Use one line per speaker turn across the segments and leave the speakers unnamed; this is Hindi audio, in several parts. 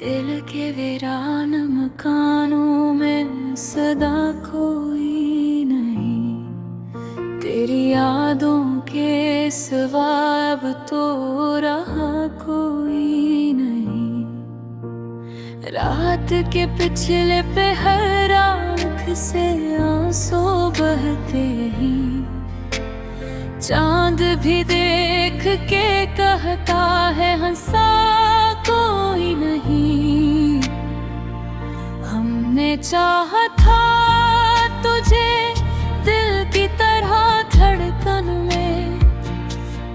दिल के वीरान मकानों में सदा कोई नहीं, तेरी यादों के सिवा अब तो रहा कोई नहीं। रात के पिछले पे हर आँख से आंसू बहते ही चांद भी देख के कहता है हंसा कोई नहीं। हमने चाहा था तुझे दिल की तरह धड़कन में,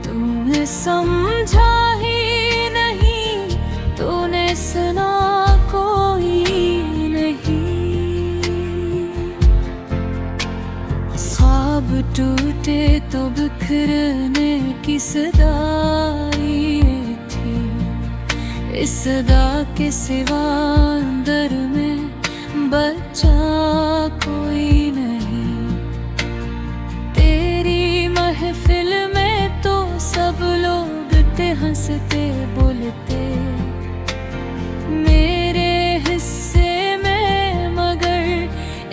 तूने समझा ही नहीं, तूने सुना कोई नहीं। ख्वाब टूटे तो बिखरने की सदाई थी, इस सदा के सिवा अंदर में बचा कोई नहीं। तेरी महफिल में तो सब लोग थे हंसते बोलते, मेरे हिस्से में मगर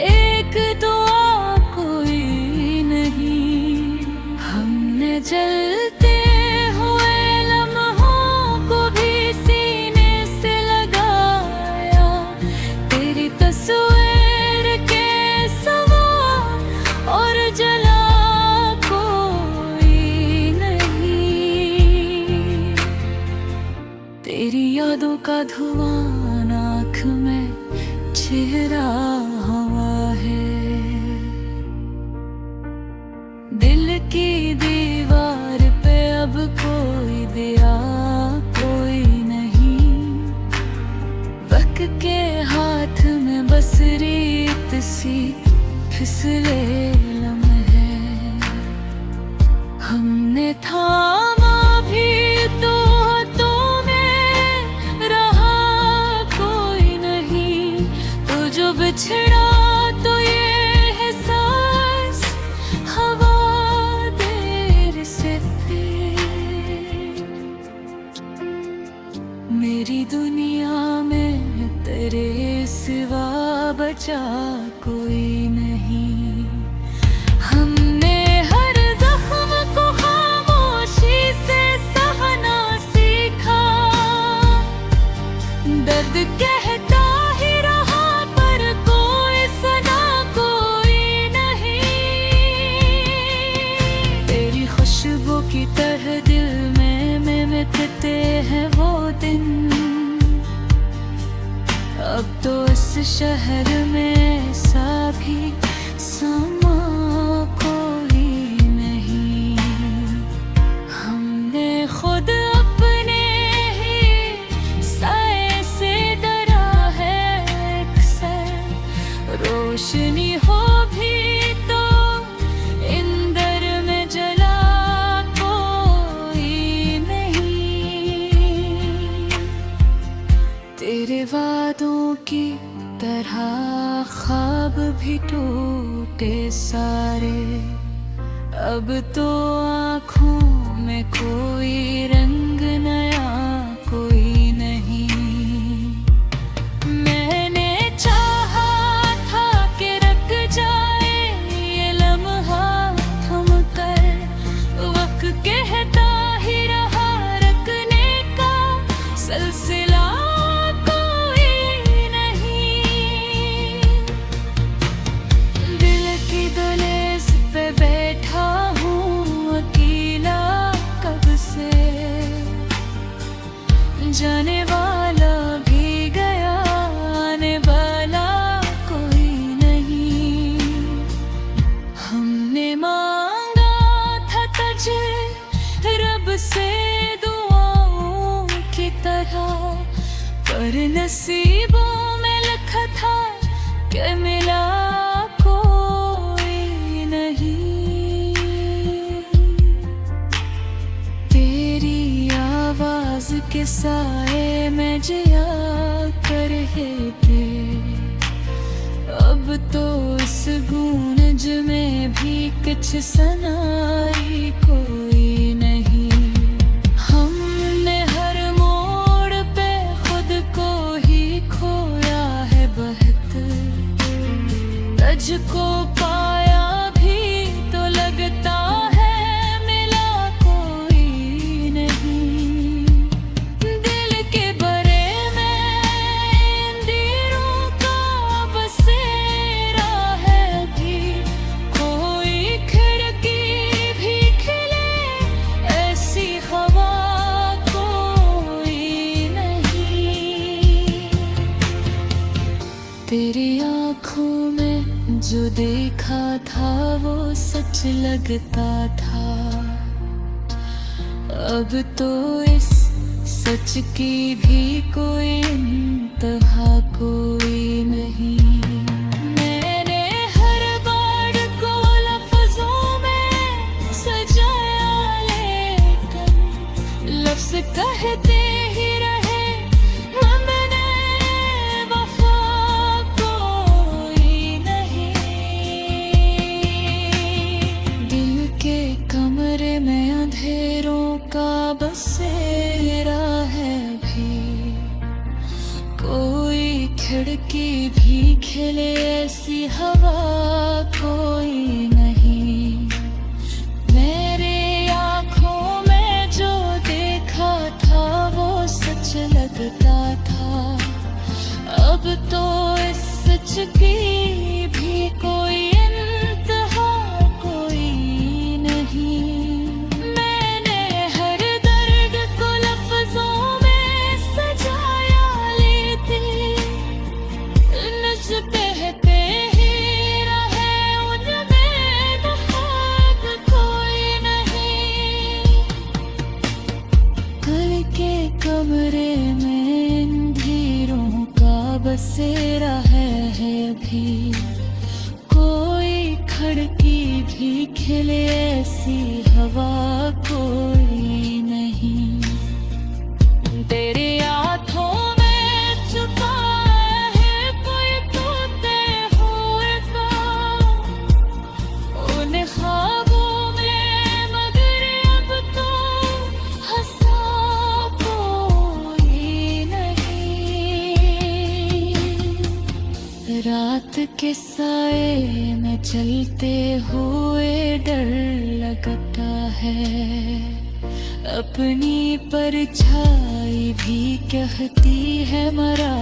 एक दुआ कोई नहीं। हमने जलते हुए लम्हों को भी सीने से लगाया, तेरी तस्वीर के सिवा और जला कोई नहीं। तेरी यादों का धुआं आँख में चेहरा हवा है, दिल की दीवार पे अब कोई दिया कोई नहीं। वक्त के हाथ में बस रीत सी फिसले लम्हे, हमने थामा भी तो हाथों में रहा कोई नहीं। तो जो बिछड़ा तो ये एहसास हवा देर से थी। मेरी दुनिया में तेरे सिवा बचा कोई नहीं। हमने हर जख्म को खामोशी से सहना सीखा, दर्द कहता ही रहा पर कोई सुना कोई नहीं। तेरी खुशबू की तरह दिल में मिटते हैं वो दिन, अब तो इस शहर में सा भी समा कोई नहीं। हमने खुद अपने ही साए से डरा है अक्सर, रोशनी हो भी तो इंदर में जला कोई नहीं। तेरे वादों की तरह ख्वाब भी टूटे सारे, अब तो आँखों में कोई रंग नया कोई नहीं। मैंने चाहा था कि रख जाए ये लम्हा थम कर, वक्त कहता ही रहा रखने का सिलसिला जाने वाला भी गया, आने वाला कोई नहीं। हमने मांगा था तुझे रब से दुआओं की तरह, पर नसीबों में लिखा था कि मिला कोई नहीं। तेरी आवाज के साए में जिया कर रहे थे, अब तो इस गूंज में भी कुछ सुनाई कोई नहीं। हमने हर मोड़ पे खुद को ही तुझको पाया भी तो लगता है मिला कोई नहीं। दिल के बरे में इंदिरों का बसेरा है भी, कोई खिड़की भी खिले ऐसी हवा कोई नहीं। तेरी आँखों में जो देखा था वो सच लगता था, अब तो इस सच की भी कोई इंतहा कोई नहीं। मैंने हर बार को लफ्जों में सजाया, लेकिन लफ्ज कहते ही रहे हमने वफा कोई नहीं। दिल के कमरे में अंधेरों का बसेरा है भी, कोई खिड़की भी खिले ऐसी हवा कोई नहीं। मेरी आँखों में जो देखा था वो सच लगता था, अब तो इस सच की भी कोई इंतहा कोई नहीं। मैंने हर दर्द को लफ्जों में सजाया, लेते लफ्ज कहते ही रहे उनमें ख्वाब कोई नहीं। कल के कमरे में अंधेरों का बसेरा है भी, कोई खिड़की भी खिले ऐसी हवा कोई नहीं। तेरे हाथों में छुपा है कोई तोते हुए का, उन ख्वाबों में मगर अब तो हंसा कोई नहीं। रात के साए में चलते हुए डर लगता है, अपनी परछाई भी कहती है मरा